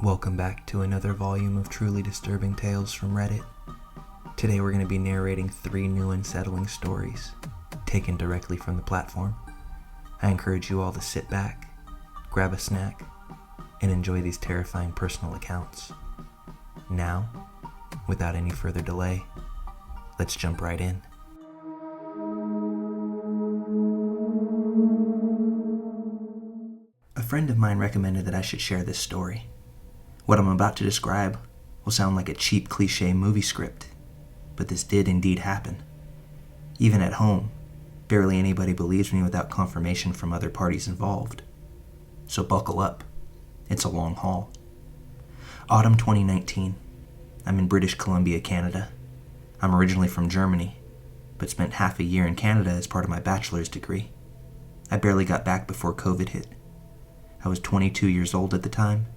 Welcome back to another volume of truly disturbing tales from Reddit. Today we're going to be narrating 3 new unsettling stories, taken directly from the platform. I encourage you all to sit back, grab a snack, and enjoy these terrifying personal accounts. Now, without any further delay, let's jump right in. A friend of mine recommended that I should share this story. What I'm about to describe will sound like a cheap cliche movie script, but this did indeed happen. Even at home, barely anybody believes me without confirmation from other parties involved. So buckle up, it's a long haul. Autumn 2019. I'm in British Columbia, Canada. I'm originally from Germany, but spent half a year in Canada as part of my bachelor's degree. I barely got back before COVID hit. I was 22 years old at the time,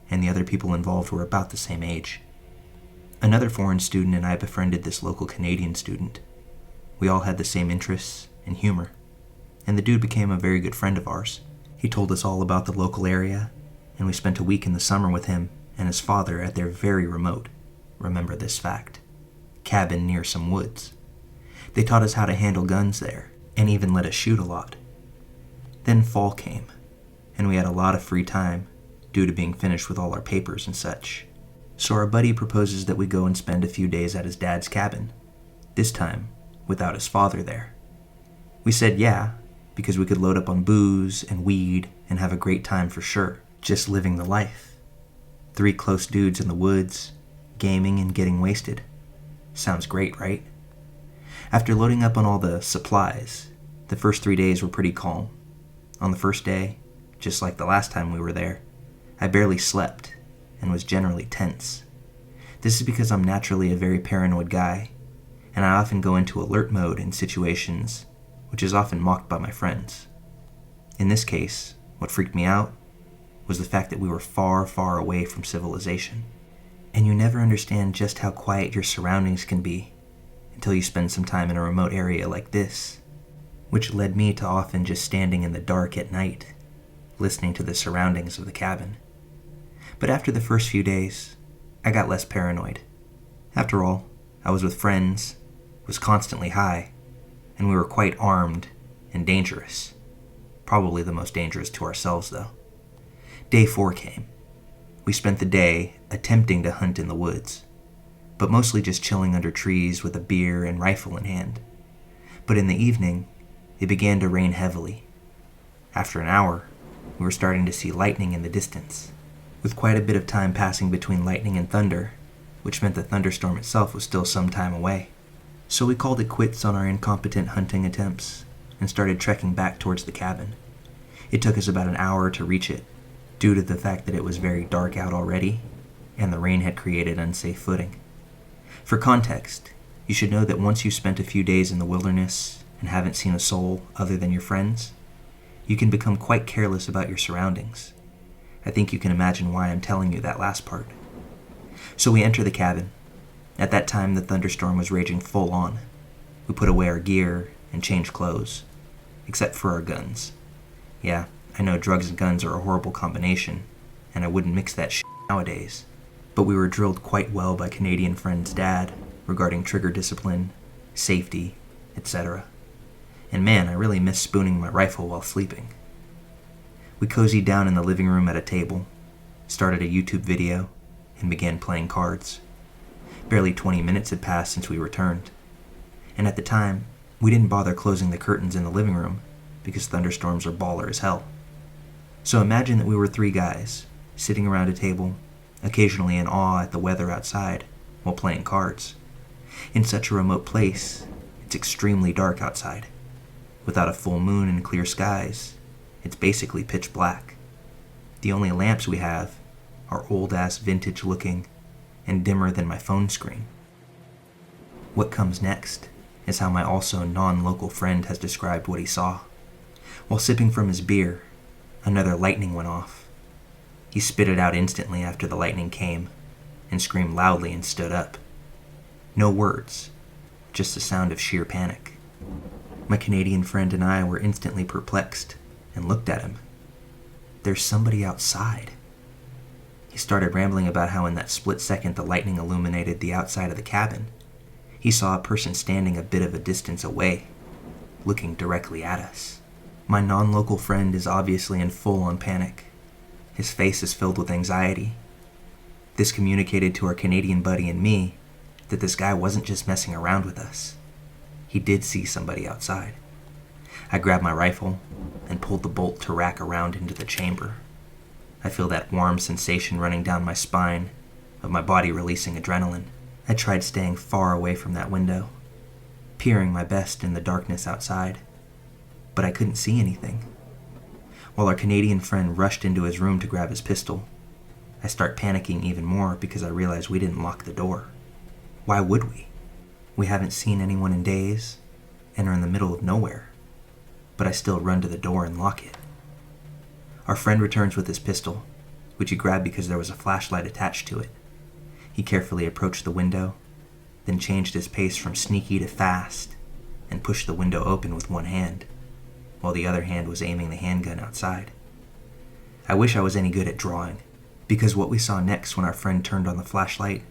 and the other people involved were about the same age. Another foreign student and I befriended this local Canadian student. We all had the same interests and humor, and the dude became a very good friend of ours. He told us all about the local area, and we spent a week in the summer with him and his father at their very remote, remember this fact, cabin near some woods. They taught us how to handle guns there, and even let us shoot a lot. Then fall came, and we had a lot of free time due to being finished with all our papers and such. So our buddy proposes that we go and spend a few days at his dad's cabin, this time without his father there. We said yeah, because we could load up on booze and weed and have a great time for sure, just living the life. 3 close dudes in the woods, gaming and getting wasted. Sounds great, right? After loading up on all the supplies, the first 3 days were pretty calm. On the first day, just like the last time we were there, I barely slept and was generally tense. This is because I'm naturally a very paranoid guy, and I often go into alert mode in situations, which is often mocked by my friends. In this case, what freaked me out was the fact that we were far, far away from civilization. And you never understand just how quiet your surroundings can be until you spend some time in a remote area like this, which led me to often just standing in the dark at night, listening to the surroundings of the cabin. But after the first few days, I got less paranoid. After all, I was with friends, was constantly high, and we were quite armed and dangerous. Probably the most dangerous to ourselves, though. Day 4 came. We spent the day attempting to hunt in the woods, but mostly just chilling under trees with a beer and rifle in hand. But in the evening, it began to rain heavily. After an hour, we were starting to see lightning in the distance, with quite a bit of time passing between lightning and thunder, which meant the thunderstorm itself was still some time away. So we called it quits on our incompetent hunting attempts and started trekking back towards the cabin. It took us about an hour to reach it, due to the fact that it was very dark out already, and the rain had created unsafe footing. For context, you should know that once you've spent a few days in the wilderness and haven't seen a soul other than your friends, you can become quite careless about your surroundings. I think you can imagine why I'm telling you that last part. So we enter the cabin. At that time, the thunderstorm was raging full on. We put away our gear and changed clothes, except for our guns. Yeah, I know drugs and guns are a horrible combination, and I wouldn't mix that shit nowadays. But we were drilled quite well by Canadian friend's dad regarding trigger discipline, safety, etc. And man, I really miss spooning my rifle while sleeping. We cozied down in the living room at a table, started a YouTube video, and began playing cards. Barely 20 minutes had passed since we returned. And at the time, we didn't bother closing the curtains in the living room because thunderstorms are baller as hell. So imagine that we were 3 guys, sitting around a table, occasionally in awe at the weather outside, while playing cards. In such a remote place, it's extremely dark outside. Without a full moon and clear skies, it's basically pitch black. The only lamps we have are old-ass vintage-looking and dimmer than my phone screen. What comes next is how my also non-local friend has described what he saw. While sipping from his beer, another lightning went off. He spit it out instantly after the lightning came and screamed loudly and stood up. No words, just the sound of sheer panic. My Canadian friend and I were instantly perplexed and looked at him. There's somebody outside. He started rambling about how in that split second the lightning illuminated the outside of the cabin. He saw a person standing a bit of a distance away, looking directly at us. My non-local friend is obviously in full-on panic. His face is filled with anxiety. This communicated to our Canadian buddy and me that this guy wasn't just messing around with us. He did see somebody outside. I grabbed my rifle and pulled the bolt to rack around into the chamber. I feel that warm sensation running down my spine, of my body releasing adrenaline. I tried staying far away from that window, peering my best in the darkness outside, but I couldn't see anything. While our Canadian friend rushed into his room to grab his pistol, I start panicking even more because I realize we didn't lock the door. Why would we? We haven't seen anyone in days and are in the middle of nowhere, but I still run to the door and lock it. Our friend returns with his pistol, which he grabbed because there was a flashlight attached to it. He carefully approached the window, then changed his pace from sneaky to fast and pushed the window open with one hand, while the other hand was aiming the handgun outside. I wish I was any good at drawing, because what we saw next when our friend turned on the flashlight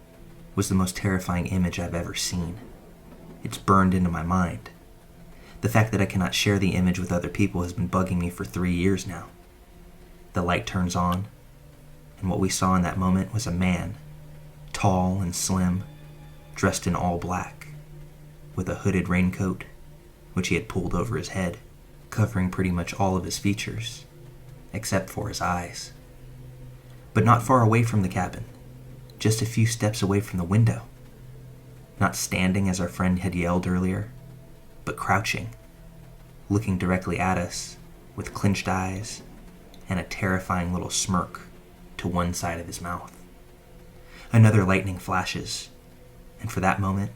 was the most terrifying image I've ever seen. It's burned into my mind. The fact that I cannot share the image with other people has been bugging me for 3 years now. The light turns on, and what we saw in that moment was a man, tall and slim, dressed in all black, with a hooded raincoat, which he had pulled over his head, covering pretty much all of his features, except for his eyes. But not far away from the cabin, just a few steps away from the window. Not standing as our friend had yelled earlier, but crouching, looking directly at us with clenched eyes and a terrifying little smirk to one side of his mouth. Another lightning flashes, and for that moment,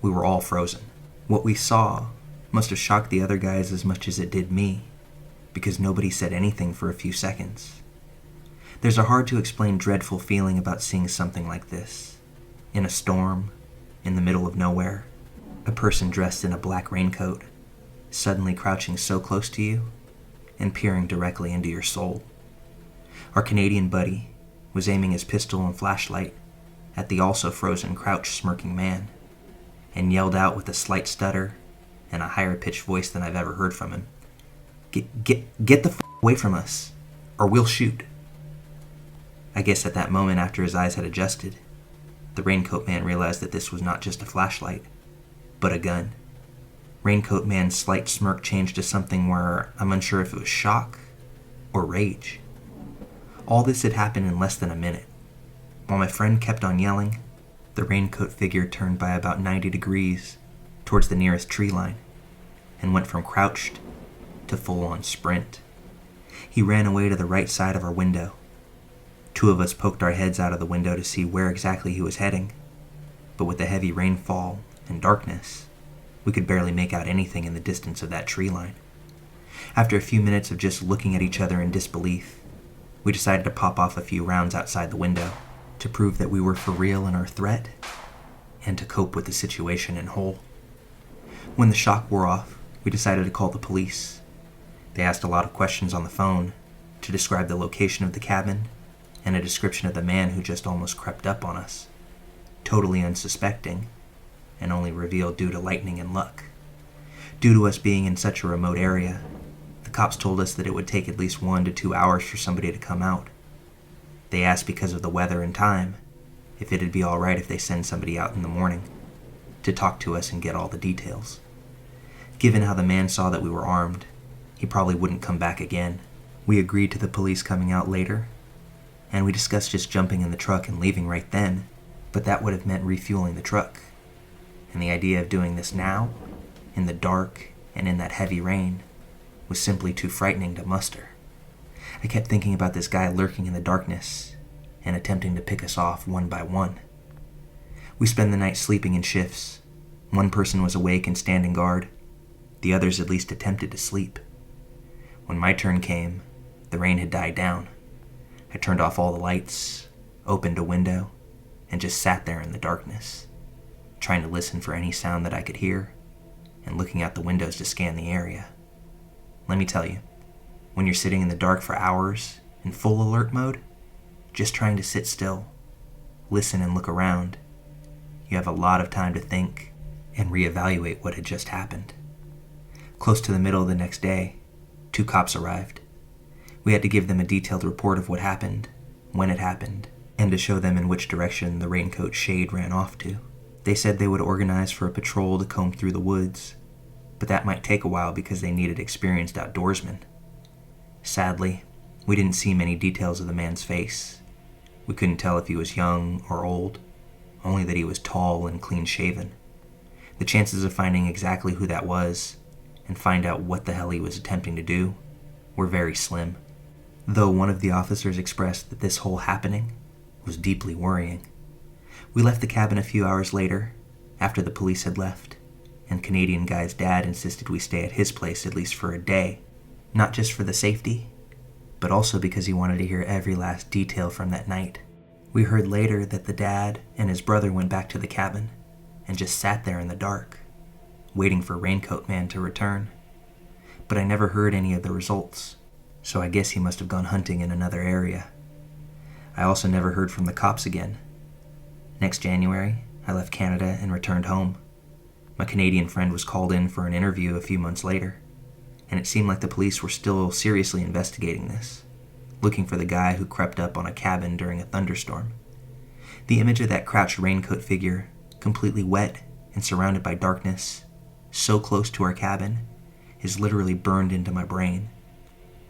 we were all frozen. What we saw must have shocked the other guys as much as it did me, because nobody said anything for a few seconds. There's a hard-to-explain dreadful feeling about seeing something like this. In a storm, in the middle of nowhere, a person dressed in a black raincoat, suddenly crouching so close to you and peering directly into your soul. Our Canadian buddy was aiming his pistol and flashlight at the also frozen, crouched, smirking man, and yelled out with a slight stutter and a higher-pitched voice than I've ever heard from him, Get the f*** away from us, or we'll shoot." I guess at that moment, after his eyes had adjusted, the raincoat man realized that this was not just a flashlight, but a gun. Raincoat man's slight smirk changed to something where I'm unsure if it was shock or rage. All this had happened in less than a minute. While my friend kept on yelling, the raincoat figure turned by about 90 degrees towards the nearest tree line and went from crouched to full-on sprint. He ran away to the right side of our window. 2 of us poked our heads out of the window to see where exactly he was heading, but with the heavy rainfall and darkness, we could barely make out anything in the distance of that tree line. After a few minutes of just looking at each other in disbelief, we decided to pop off a few rounds outside the window to prove that we were for real in our threat and to cope with the situation in whole. When the shock wore off, we decided to call the police. They asked a lot of questions on the phone to describe the location of the cabin and a description of the man who just almost crept up on us, totally unsuspecting, and only revealed due to lightning and luck. Due to us being in such a remote area, the cops told us that it would take at least 1 to 2 hours for somebody to come out. They asked, because of the weather and time, if it'd be all right if they send somebody out in the morning to talk to us and get all the details. Given how the man saw that we were armed, he probably wouldn't come back again. We agreed to the police coming out later, and we discussed just jumping in the truck and leaving right then, but that would have meant refueling the truck. And the idea of doing this now, in the dark and in that heavy rain, was simply too frightening to muster. I kept thinking about this guy lurking in the darkness and attempting to pick us off one by one. We spent the night sleeping in shifts. One person was awake and standing guard. The others at least attempted to sleep. When my turn came, the rain had died down. I turned off all the lights, opened a window, and just sat there in the darkness, trying to listen for any sound that I could hear, and looking out the windows to scan the area. Let me tell you, when you're sitting in the dark for hours in full alert mode, just trying to sit still, listen and look around, you have a lot of time to think and reevaluate what had just happened. Close to the middle of the next day, 2 cops arrived. We had to give them a detailed report of what happened, when it happened, and to show them in which direction the raincoat shade ran off to. They said they would organize for a patrol to comb through the woods, but that might take a while because they needed experienced outdoorsmen. Sadly, we didn't see many details of the man's face. We couldn't tell if he was young or old, only that he was tall and clean-shaven. The chances of finding exactly who that was and find out what the hell he was attempting to do were very slim, though one of the officers expressed that this whole happening was deeply worrying. We left the cabin a few hours later, after the police had left, and Canadian guy's dad insisted we stay at his place at least for a day, not just for the safety, but also because he wanted to hear every last detail from that night. We heard later that the dad and his brother went back to the cabin and just sat there in the dark, waiting for Raincoat Man to return. But I never heard any of the results, so I guess he must have gone hunting in another area. I also never heard from the cops again. Next January, I left Canada and returned home. My Canadian friend was called in for an interview a few months later, and it seemed like the police were still seriously investigating this, looking for the guy who crept up on a cabin during a thunderstorm. The image of that crouched raincoat figure, completely wet and surrounded by darkness, so close to our cabin, is literally burned into my brain.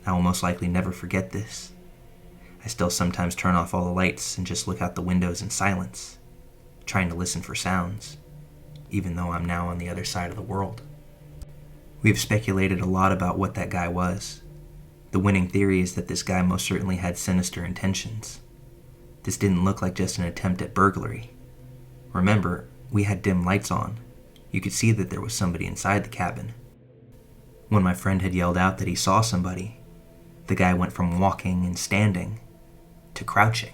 I will most likely never forget this. I still sometimes turn off all the lights and just look out the windows in silence, trying to listen for sounds, even though I'm now on the other side of the world. We have speculated a lot about what that guy was. The winning theory is that this guy most certainly had sinister intentions. This didn't look like just an attempt at burglary. Remember, we had dim lights on. You could see that there was somebody inside the cabin. When my friend had yelled out that he saw somebody, the guy went from walking and standing to crouching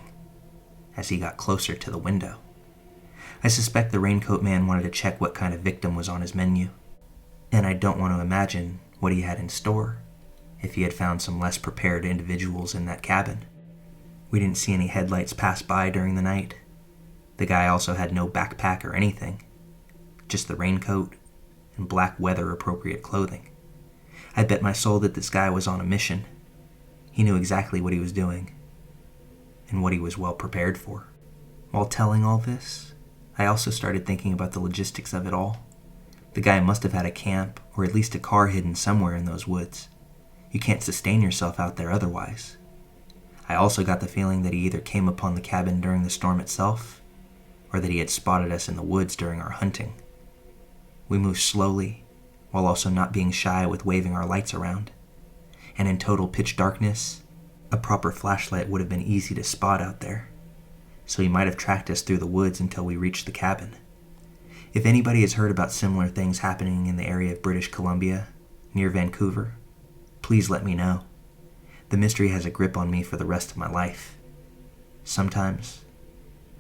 as he got closer to the window. I suspect the Raincoat Man wanted to check what kind of victim was on his menu, and I don't want to imagine what he had in store if he had found some less prepared individuals in that cabin. We didn't see any headlights pass by during the night. The guy also had no backpack or anything, just the raincoat and black weather-appropriate clothing. I bet my soul that this guy was on a mission. He knew exactly what he was doing, and what he was well prepared for. While telling all this, I also started thinking about the logistics of it all. The guy must have had a camp, or at least a car hidden somewhere in those woods. You can't sustain yourself out there otherwise. I also got the feeling that he either came upon the cabin during the storm itself, or that he had spotted us in the woods during our hunting. We moved slowly, while also not being shy with waving our lights around. And in total pitch darkness, a proper flashlight would have been easy to spot out there, so he might have tracked us through the woods until we reached the cabin. If anybody has heard about similar things happening in the area of British Columbia, near Vancouver, please let me know. The mystery has a grip on me for the rest of my life. Sometimes,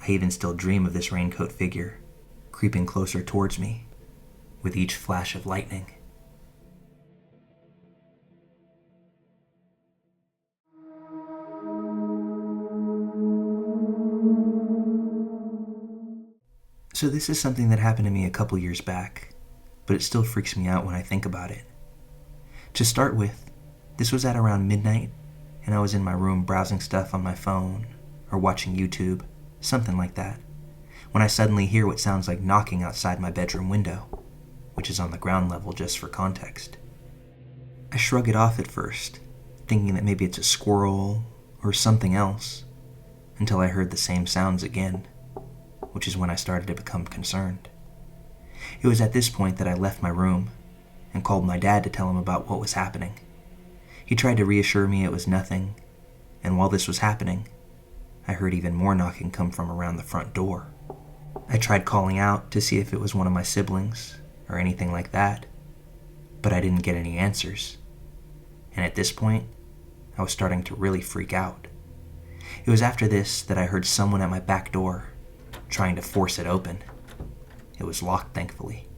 I even still dream of this raincoat figure creeping closer towards me with each flash of lightning. So this is something that happened to me a couple years back, but it still freaks me out when I think about it. To start with, this was at around midnight, and I was in my room browsing stuff on my phone, or watching YouTube, something like that, when I suddenly hear what sounds like knocking outside my bedroom window, which is on the ground level just for context. I shrug it off at first, thinking that maybe it's a squirrel or something else, until I heard the same sounds again, which is when I started to become concerned. It was at this point that I left my room and called my dad to tell him about what was happening. He tried to reassure me it was nothing, and while this was happening, I heard even more knocking come from around the front door. I tried calling out to see if it was one of my siblings or anything like that, but I didn't get any answers. And at this point, I was starting to really freak out. It was after this that I heard someone at my back door trying to force it open. It was locked, thankfully.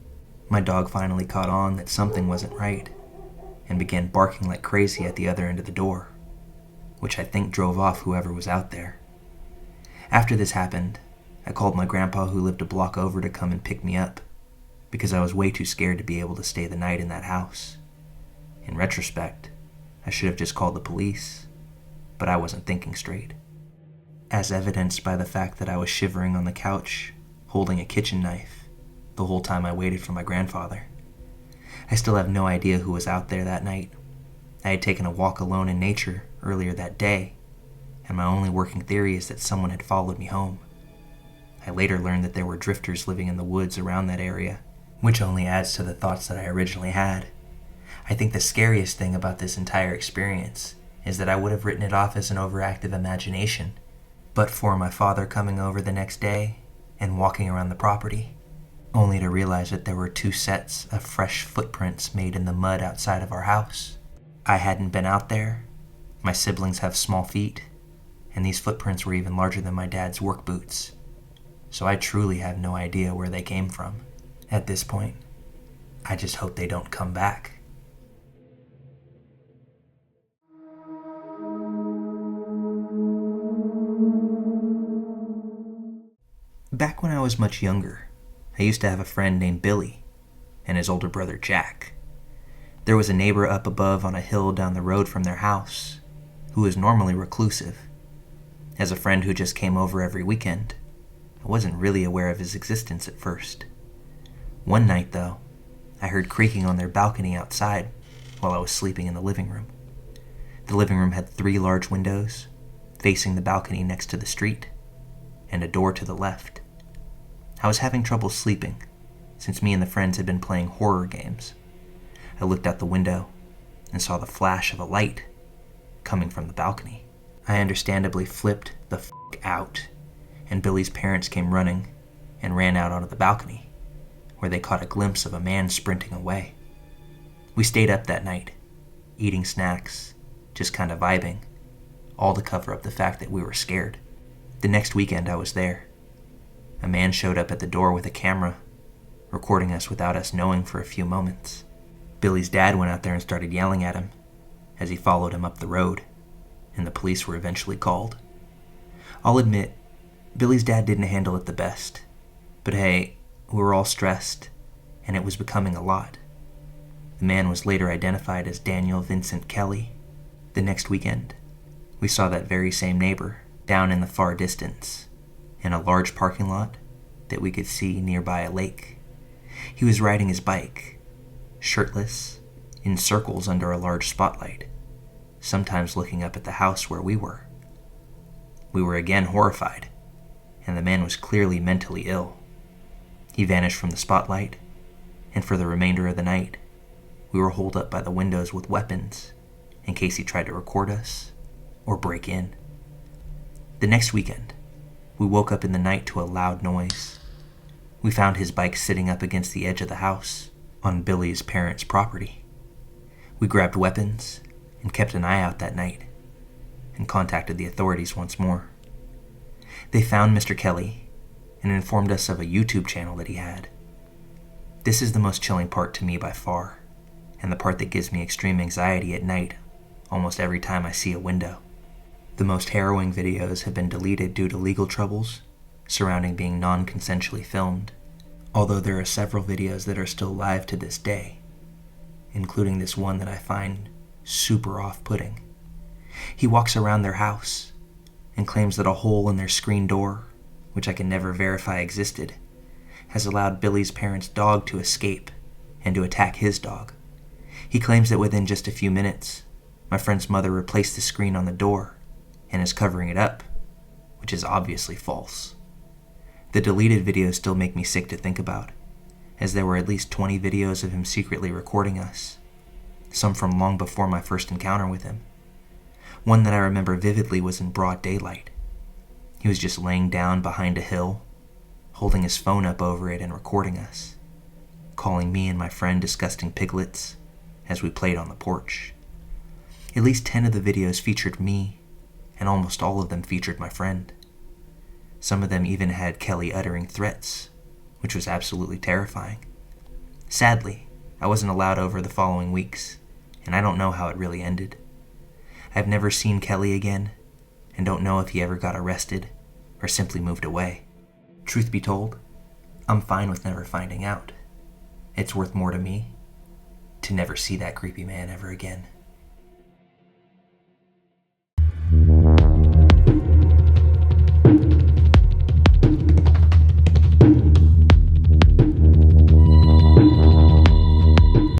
My dog finally caught on that something wasn't right and began barking like crazy at the other end of the door, which I think drove off whoever was out there. After this happened, I called my grandpa who lived a block over to come and pick me up, because I was way too scared to be able to stay the night in that house. In retrospect, I should have just called the police, but I wasn't thinking straight. As evidenced by the fact that I was shivering on the couch, holding a kitchen knife, the whole time I waited for my grandfather. I still have no idea who was out there that night. I had taken a walk alone in nature earlier that day, and my only working theory is that someone had followed me home. I later learned that there were drifters living in the woods around that area, which only adds to the thoughts that I originally had. I think the scariest thing about this entire experience is that I would have written it off as an overactive imagination, but for my father coming over the next day and walking around the property, only to realize that there were 2 sets of fresh footprints made in the mud outside of our house. I hadn't been out there, my siblings have small feet, and these footprints were even larger than my dad's work boots, so I truly have no idea where they came from. At this point, I just hope they don't come back. Back when I was much younger, I used to have a friend named Billy and his older brother Jack. There was a neighbor up above on a hill down the road from their house who was normally reclusive. As a friend who just came over every weekend, I wasn't really aware of his existence at first. One night, though, I heard creaking on their balcony outside while I was sleeping in the living room. The living room had 3 large windows facing the balcony next to the street and a door to the left. I was having trouble sleeping since me and the friends had been playing horror games. I looked out the window and saw the flash of a light coming from the balcony. I understandably flipped the f*** out, and Billy's parents came running and ran out onto the balcony, where they caught a glimpse of a man sprinting away. We stayed up that night, eating snacks, just kind of vibing, all to cover up the fact that we were scared. The next weekend I was there. A man showed up at the door with a camera, recording us without us knowing for a few moments. Billy's dad went out there and started yelling at him as he followed him up the road, and the police were eventually called. I'll admit, Billy's dad didn't handle it the best, but hey, we were all stressed, and it was becoming a lot. The man was later identified as Daniel Vincent Kelly. The next weekend, we saw that very same neighbor down in the far distance, in a large parking lot that we could see nearby a lake. He was riding his bike, shirtless, in circles under a large spotlight, sometimes looking up at the house where we were. We were again horrified, and the man was clearly mentally ill. He vanished from the spotlight, and for the remainder of the night, we were holed up by the windows with weapons in case he tried to record us or break in. The next weekend, we woke up in the night to a loud noise. We found his bike sitting up against the edge of the house on Billy's parents' property. We grabbed weapons and kept an eye out that night and contacted the authorities once more. They found Mr. Kelly and informed us of a YouTube channel that he had. This is the most chilling part to me by far, and the part that gives me extreme anxiety at night almost every time I see a window. The most harrowing videos have been deleted due to legal troubles surrounding being non-consensually filmed, although there are several videos that are still live to this day, including this one that I find super off-putting. He walks around their house and claims that a hole in their screen door, which I can never verify existed, has allowed Billy's parents' dog to escape and to attack his dog. He claims that within just a few minutes, my friend's mother replaced the screen on the door and is covering it up, which is obviously false. The deleted videos still make me sick to think about, as there were at least 20 videos of him secretly recording us, some from long before my first encounter with him. One that I remember vividly was in broad daylight. He was just laying down behind a hill, holding his phone up over it and recording us, calling me and my friend disgusting piglets as we played on the porch. At least 10 of the videos featured me, and almost all of them featured my friend. Some of them even had Kelly uttering threats, which was absolutely terrifying. Sadly, I wasn't allowed over the following weeks, and I don't know how it really ended. I've never seen Kelly again, and don't know if he ever got arrested or simply moved away. Truth be told, I'm fine with never finding out. It's worth more to me to never see that creepy man ever again.